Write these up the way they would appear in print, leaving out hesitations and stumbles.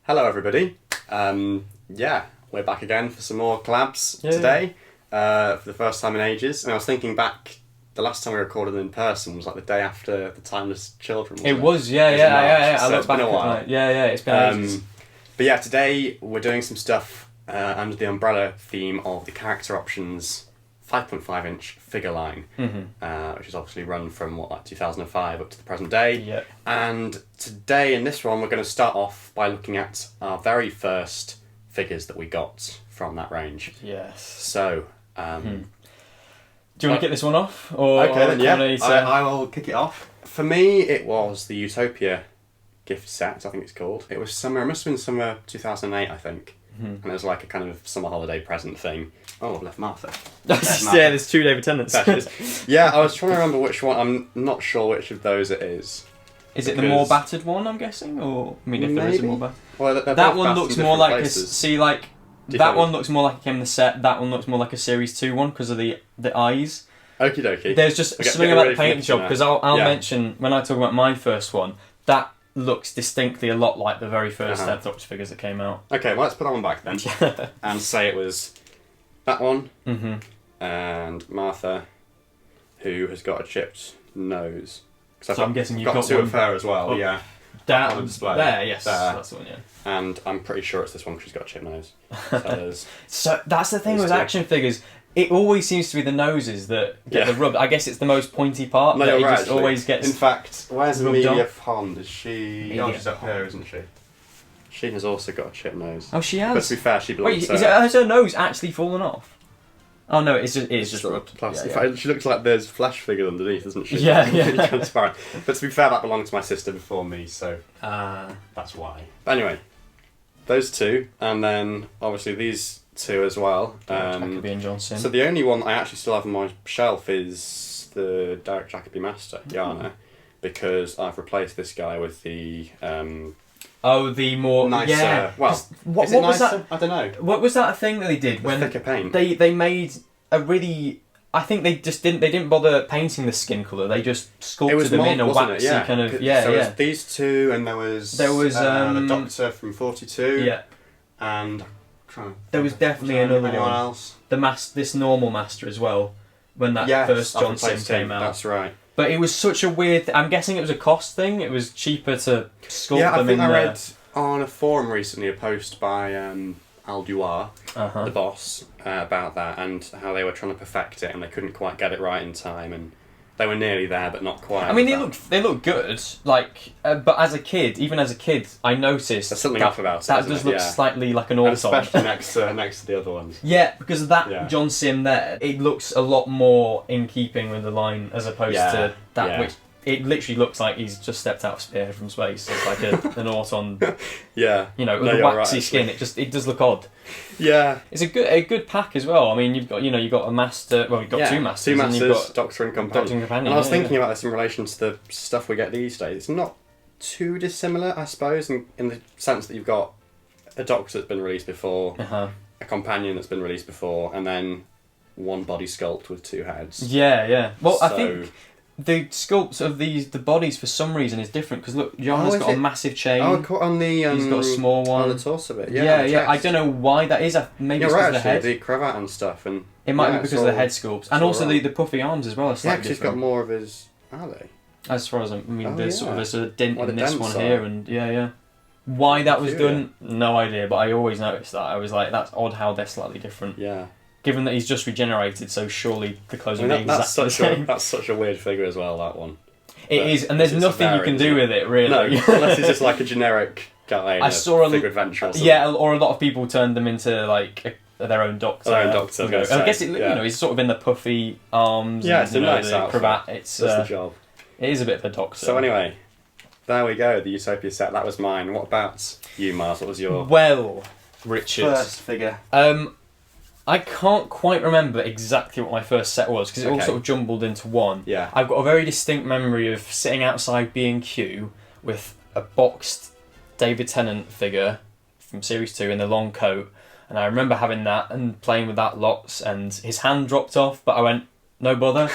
Hello everybody. We're back again for some more collabs today. For the first time in ages. And I was thinking back, the last time we recorded in person was like the day after the Timeless Children. It was, yeah. So I look it's back been a while. It's been ages. But yeah, today we're doing some stuff under the umbrella theme of the Character Options 5.5 inch figure line, which is obviously run from 2005 up to the present day. Yep. And today in this one we're going to start off by looking at our very first figures that we got from that range. Yes. So, do you want to get this one off? Or okay, then I will kick it off. For me, it was the Utopia gift set, I think it's called. It was it must have been summer 2008, I think. And it was like a kind of summer holiday present thing. Oh, I've left Martha. Yeah, there's 2 David Tennants. Yeah, I was trying to remember which one. I'm not sure which of those it is. Is it the more battered one, I'm guessing? Or, I mean, if there is a more battered... Well, that one looks more like places. that one looks more like it came in the set. That one looks more like a Series 2 one because of the eyes. Okie dokie. There's just something about the paint job, because I'll mention, when I talk about my first one, that looks distinctly a lot like the very first Death Doctor figures that came out. Okay, well, let's put that one back then. And say it was that one, and Martha, who has got a chipped nose. So I'm guessing you've got two of her as well, yeah. Down on the display. There, yes. There. That's the one, yeah. And I'm pretty sure it's this one because she's got a chipped nose. So that's the thing with action figures. It always seems to be the noses that get the rub. I guess it's the most pointy part. No, that you're right, just always gets. In fact, where's Amelia Pond? Is she? Amelia She's up here, isn't she? She has also got a chipped nose. Oh, she has. But to be fair, she belongs. Wait, has her nose actually fallen off? Oh no, it's just rubbed. Plastic. In fact, she looks like there's flesh figure underneath, doesn't she? Yeah, Really transparent. But to be fair, that belonged to my sister before me, so that's why. But anyway, those two, and then obviously these two as well. Jacoby and Johnson. So the only one I actually still have on my shelf is the Derek Jacoby Master, Yana, because I've replaced this guy with the the more nicer. Yeah. Well, what is it was nicer? that? I don't know. What was that thing that they did when thicker paint? They made a really. I think they didn't bother painting the skin colour. They just sculpted them in a waxy kind of There was these two, and there was the Doctor from 42. Yeah. And there was definitely another one. Else? This normal Master as well. When that first Johnson came out. That's right. But it was such a weird. I'm guessing it was a cost thing. It was cheaper to sculpt them in. Yeah, I think I read on a forum recently a post by Al Duar, the boss, about that and how they were trying to perfect it and they couldn't quite get it right in time and they were nearly there but not quite. I mean, they look good. Like, but even as a kid, I noticed there's something off about it. That does look slightly like an auto, especially next to the other ones. Yeah, because of that John Sim there, it looks a lot more in keeping with the line as opposed to that which. It literally looks like he's just stepped out of Spearhead from space. It's like an Auton. Yeah. You know, with the waxy skin, it does look odd. Yeah. It's a good pack as well. I mean, you've got a Master. Well, you've got two Masters. 2 Masters, and you've got Doctor and Companion. And I was thinking about this in relation to the stuff we get these days. It's not too dissimilar, I suppose, in the sense that you've got a Doctor that's been released before, a Companion that's been released before, and then one body sculpt with 2 heads. Yeah. Well, I think the sculpts of the bodies for some reason is different because look, Johan's got a massive chain. On the he's got a small one on the torso bit. Yeah. I don't know why that is. Maybe it's because of the head, the cravat and stuff, and it might be because of the head sculpts and also the puffy arms as well. Are slightly because he's got more of his. Are they? As far as there's there's a dent in this one here, and Why that was done, no idea. But I always noticed that. I was like, that's odd how they're slightly different. Yeah. Given that he's just regenerated, so surely the clothes are exactly the same. That's such a weird figure as well, that one. It is, and there's nothing you can do with it, really. No, unless he's just like a generic guy in a figure adventure or something. Yeah, or a lot of people turned them into like their own Doctor. Their own Doctor, I guess he's sort of in the puffy arms. Yeah, it's a nice outfit. Cravat. That's the job. It is a bit of a Doctor. So anyway, there we go, the Utopia set. That was mine. What about you, Mars? What was your... Well, Richard. First figure. I can't quite remember exactly what my first set was because it all sort of jumbled into one. Yeah. I've got a very distinct memory of sitting outside B&Q with a boxed David Tennant figure from Series 2 in the long coat, and I remember having that and playing with that lots, and his hand dropped off, but I went, no bother.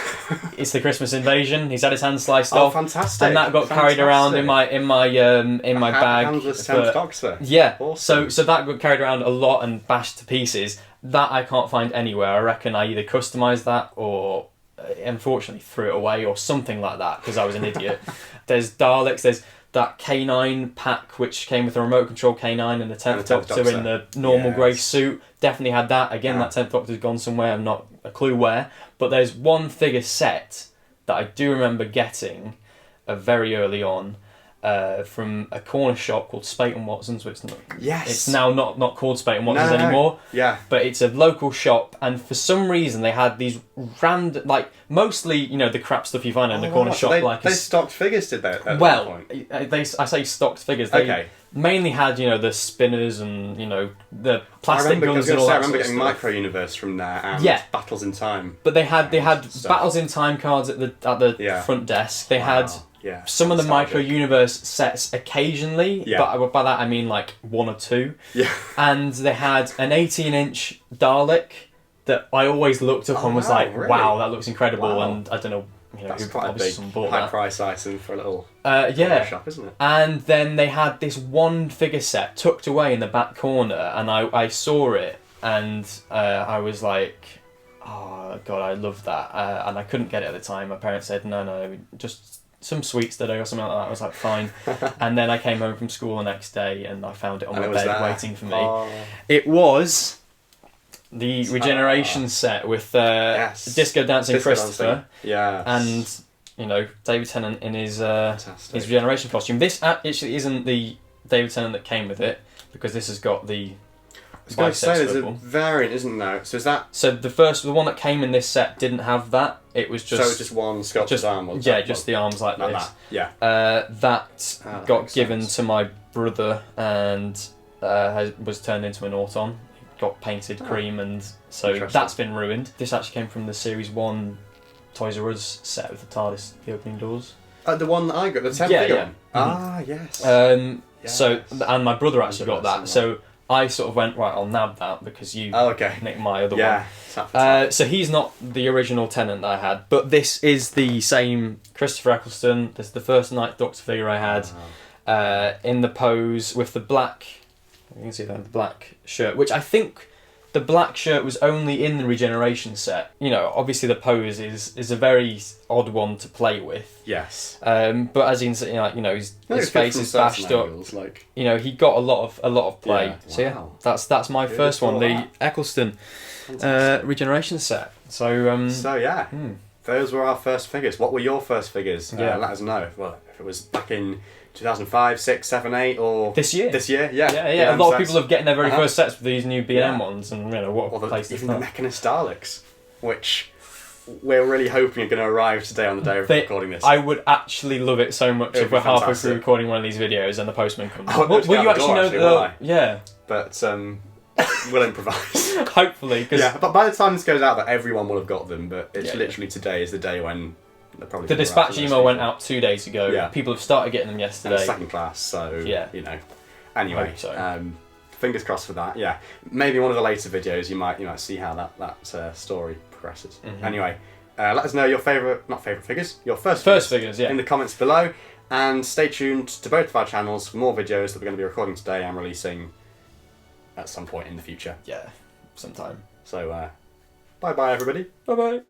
It's the Christmas Invasion. He's had his hand sliced off. Oh, fantastic! And that got carried around in my bag. Handless 10th Doctor. Yeah. Awesome. So that got carried around a lot and bashed to pieces. That I can't find anywhere. I reckon I either customised that or unfortunately threw it away or something like that because I was an idiot. There's Daleks. There's that K9 pack which came with a remote control K9 and the 10th Doctor in the normal grey suit. Definitely had that. Again, that 10th Doctor's gone somewhere. I'm not a clue where. But there's one figure set that I do remember getting very early on from a corner shop called Spate and Watson's, which it's now not called Spate and Watson's anymore. Yeah. But it's a local shop, and for some reason they had these random, like mostly the crap stuff you find in the corner shop. They stocked figures, did they? At that point? I say stocked figures. They mainly had the spinners and the plastic guns and all that. I remember getting Micro Universe from there and Battles in Time. But they had Battles in Time cards at the front desk. They had. Yeah, some of the Micro Universe sets occasionally, but by that I mean like one or two. Yeah. And they had an 18-inch Dalek that I always looked up and was like, really? wow, that looks incredible. Wow. And I don't know, that's quite a big high price item for a little shop, isn't it? And then they had this one figure set tucked away in the back corner, and I saw it, and I was like, oh god, I love that, and I couldn't get it at the time. My parents said, no, just some sweets today or something like that. I was like, fine. And then I came home from school the next day and I found it on my bed waiting for me. Oh. It was the Regeneration set with Disco Dancing Christopher. Yeah. And David Tennant in his Regeneration costume. This actually isn't the David Tennant that came with it, because this has got the I was going to say, there's a variant, isn't there? So is that... So the one that came in this set didn't have that. It was just... So it was just one sculpted arm? Just the arms like this. That. Yeah. That got given to my brother and was turned into an Auton. It got painted cream, and so that's been ruined. This actually came from the Series 1 Toys R Us set with the TARDIS, the opening doors. The one that I got, the 10th figure one? Ah, yes. So, and my brother actually got that, so... I sort of went, right, I'll nab that because you nicked my other one. So he's not the original Tennant that I had, but this is the same Christopher Eccleston. This is the first Ninth Doctor figure I had in the pose with the black, you can see that, the black shirt, which I think the black shirt was only in the Regeneration set. Obviously the pose is a very odd one to play with. Yes. But as you can see, his face is bashed up. He got a lot of play. Yeah. Wow. So that's my first one, the Eccleston Regeneration set. So those were our first figures. What were your first figures? Let us know. Well, if it was back in 2005, 6, 7, 8, or this year. Yeah. A lot of people are getting their very first sets with these new B&M ones, and what a place even the Mechanist Daleks, which we're really hoping are going to arrive today on the day of recording this. I would actually love it so much if we're halfway through recording one of these videos and the postman comes. Will you actually know? Yeah. But we'll improvise. Hopefully, but by the time this goes out, that everyone will have got them. But it's literally today is the day when. The dispatch email went out 2 days ago. Yeah. People have started getting them yesterday. And second class, so Anyway, fingers crossed for that. Yeah, maybe one of the later videos you might see how that story progresses. Mm-hmm. Anyway, let us know your not favourite figures, your first figures in the comments below, and stay tuned to both of our channels for more videos that we're going to be recording today and releasing at some point in the future. Yeah, sometime. So, bye bye everybody. Bye bye.